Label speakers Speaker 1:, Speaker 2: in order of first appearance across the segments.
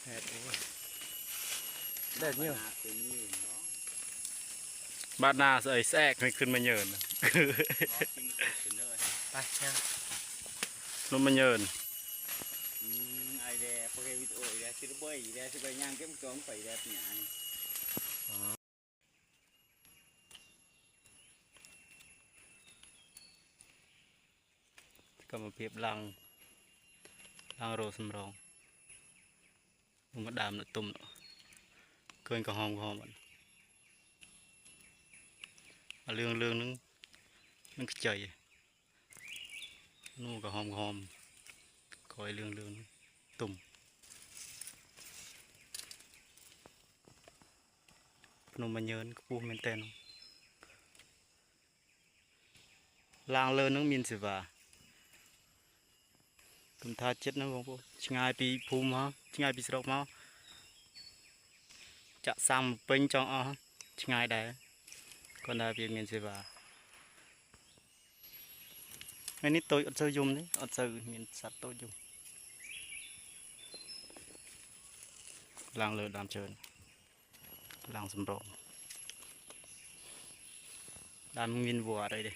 Speaker 1: เด็ดเนี่ย
Speaker 2: บ้านนาใส่แทรกให้ขึ้นมาเยิน
Speaker 1: ไปเนี่ย
Speaker 2: นมมาเยิน
Speaker 3: ไอเดียโปรแกรมวิดีโอไอเดียสิบใบไอเดียสิบใบย่างเก็บจองไปไอเดียเป็นอย่าง
Speaker 2: ก็มาเพียบลังโรสมรองมันมาดามตุ่มเกินกระหอมมันเรื่องนึงมันกระจายนู่นกระหอมคอยเรื่องตุ่มพนมมาเยินก็ปูเมนเตนลางเลยนึงมีนสิว่ากุมทาเจ็ดนะบงปูช่างปีภูมิฮะช่างปีสระมาจะซ้ำเป็นจองอ๋อช่างได้còn là vì miền Tây và cái này tôi ở chơi dùng đấy ở chơi miền sạt tôi dùng làng lửa đàm trơn làng sầm rộ đàm miền vua đây đây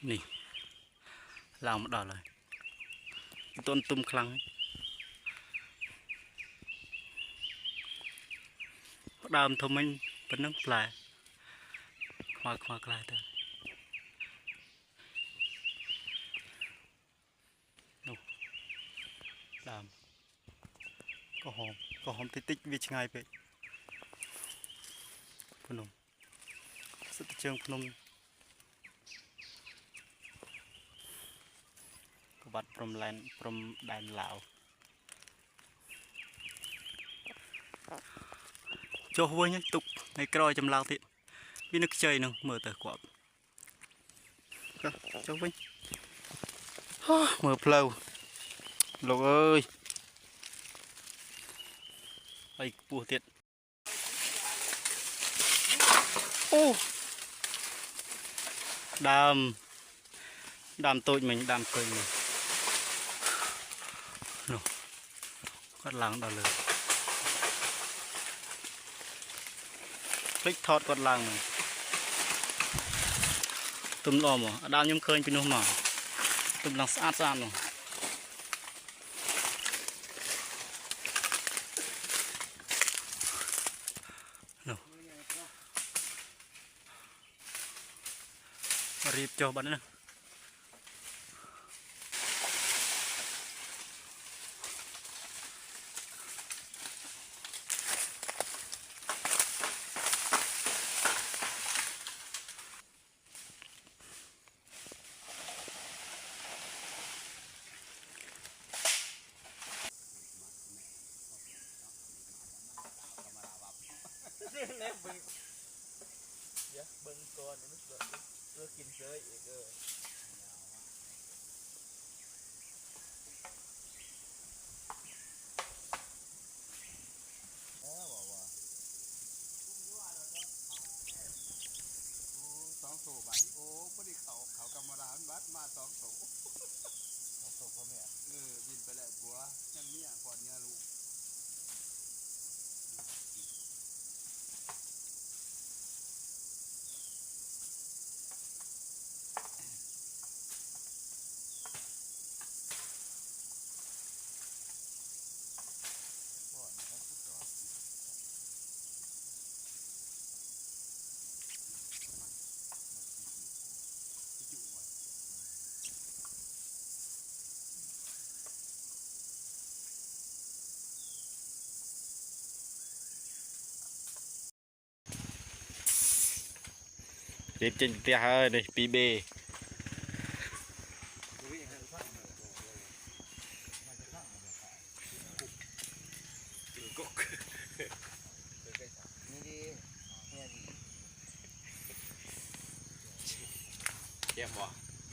Speaker 2: nè làng một đỏ rồi tôn tum khăng ấy. ดามทำมันเป็นนังปลายมาไกลเถอะนู่ดามก็หอมติ๊กวิชไงไปพนมสุดเชิงพนมกบัดพรมแดนลาวcho vui nhé tục này coi chầm lao thiện vì nước chơi nè mở tờ quả cho vui mở flow lộc ơi ai bùa thiệt ô đàm tôi mình đàm cười mình nó cắt láng đỏ lửaคลิกทอดกดลังตุ่มล้อมดาวยุ่งเคยเป็นนุ่มหมาตุ่มลังสะอาดหนูรีบโจบันนะ
Speaker 3: เล็บบึงเดี๋ยวบึงก่อนนึกเลือกกินเฉยอีกสองสูบบัดโอ้พอดีเขากำมะรานบัดมาสองสูบพ่อแม่บินไปแล้วบัวยังเมียก่อนเนี่ยลูก
Speaker 2: รีบจินเตี้ยเฮ้ยนี่ปีเบ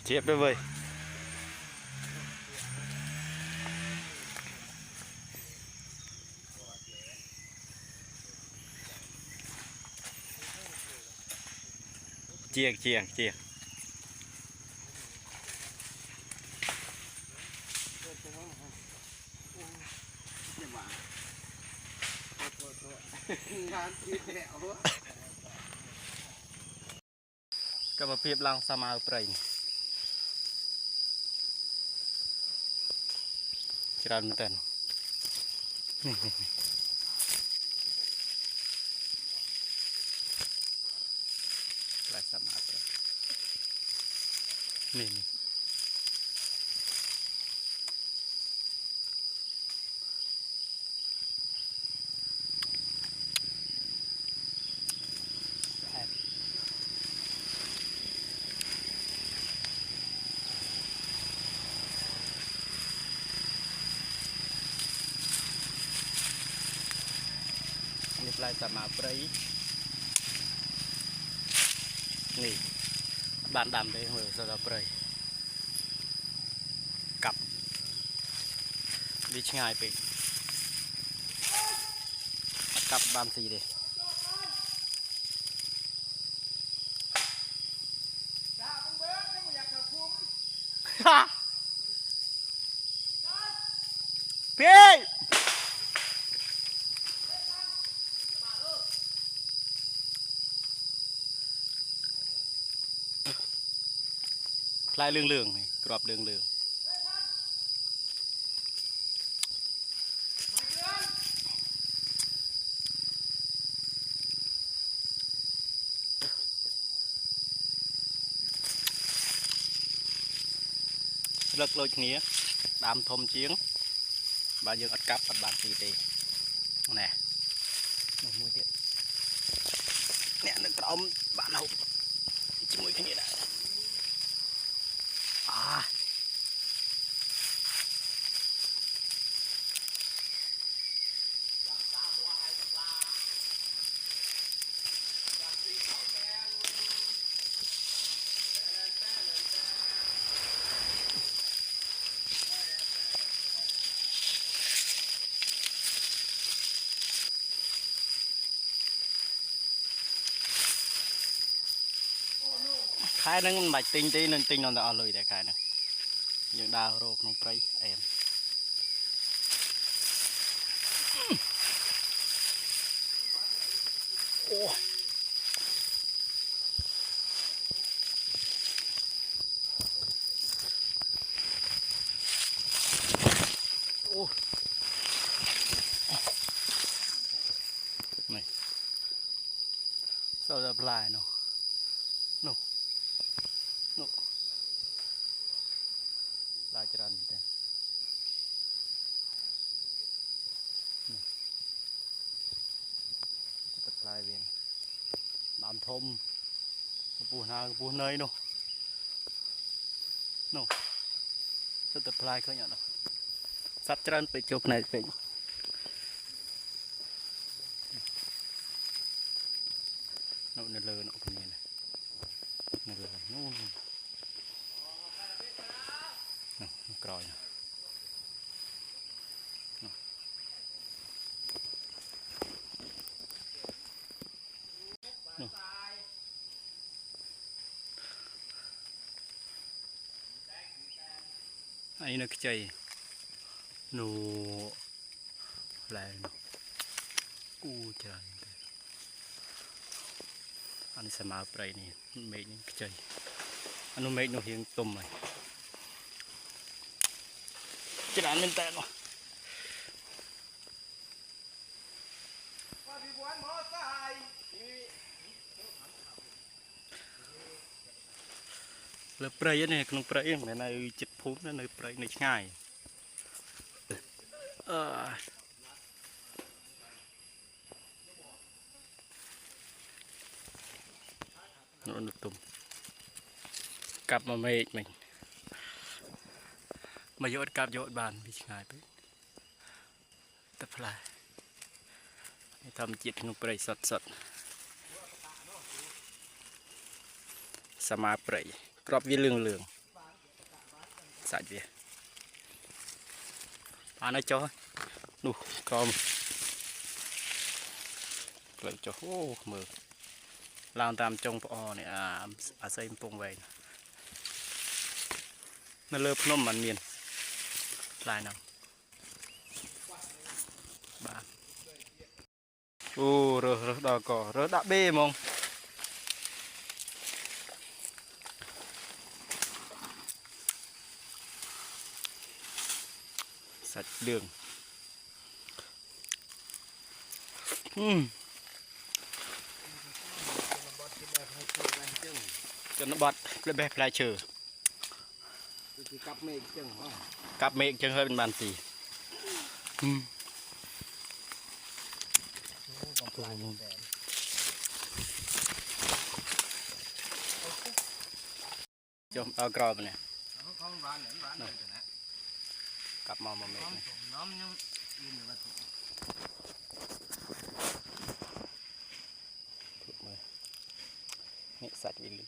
Speaker 2: เจ็บด้วยเว้ยเจียง
Speaker 3: งานคิดแล้ว
Speaker 2: ก็มาเพียบลังสมาเปรย์จานมันเต้นนี่ลายสมาเปรย์นี่นี่ลายสมาเปรย์นี่บ้านดำเลยเหมือนสมาเปรย์กับวิชง่ายไปกับบานสีเลยพี่คลายเรื่องๆนี่กรอบเรื่องเลิกโลดนี้ตามทมเชียงบายังอัดกับอัดบานสีตีnè mua điện nè nó có bạn nào chỉ mỗi cái này đấy à khai năng bạch tinh tí nên tinh nó đã lười để khai này những đào rô không prey em ô ô này sao đập lại nó no no lại cho anh đây tập lại về làm thôm buồn nơi đâu no sao tập lại không nhận đâu sắp cho anh phải chụp này phải nó lơ nó cái này này lơ nó còi anh nó cái chơi nô lại trời anh sẽ mở bể này mấy những cái chơi anh mấy nó hiện tôm này cái đàn lên tay nó là bể này không bể này này chụp phút nó này bể này ngay nó được tôm cặp mà mệt mình mà dội cặp dội bàn bị ngài biết tập lạiทำจิตนุปริสดสดสมาปริกรอบวิเรื่องใส่เบียปาในจอดูกรอมเกลือจอโอ้มือลางตามจงปอเนี่ยอาศัยปงไว้นั่นเลือบนมมันเมียนลายน้ำ ô rồi đỏ cỏ rồi đã bê mong sạch đường cho nó bọt lên bẹp lại chờ cặp mẹ chân hơi bên bàn tì chôm ao cò này cặp màu màu mẹ nàyนี่สัตว์วิลล์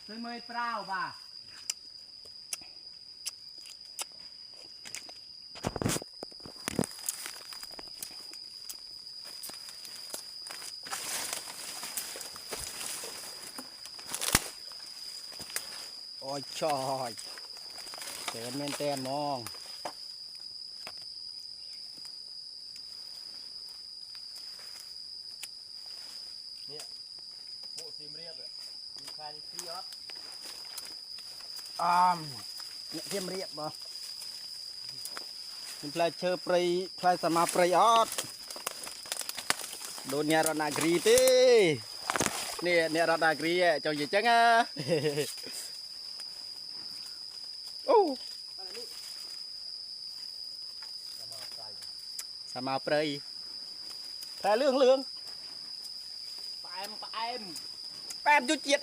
Speaker 2: ซื้อเมย์เปล่าป่ะโอ้ยชอยเดินเมนเต้นมองเนี่ยเทียมเรียบบ่เป็นปลายเชอปลายปลายสมาปลายออดโดนเนี่ยรนากรีตีเนี่ยรนากรีเจ้าหญิงจังอ่ะโอ้สมาปลายแพ้เรื่องแปมจุดเจี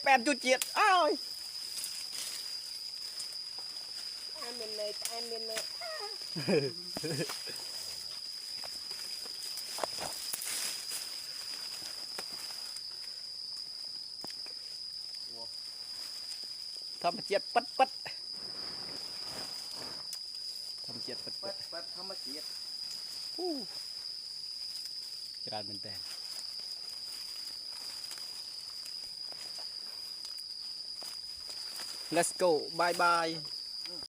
Speaker 2: ยดอ้าวทำเจียดปัดทำเจียดปัดทำเจียดจานเป็นแต่ let's go bye bye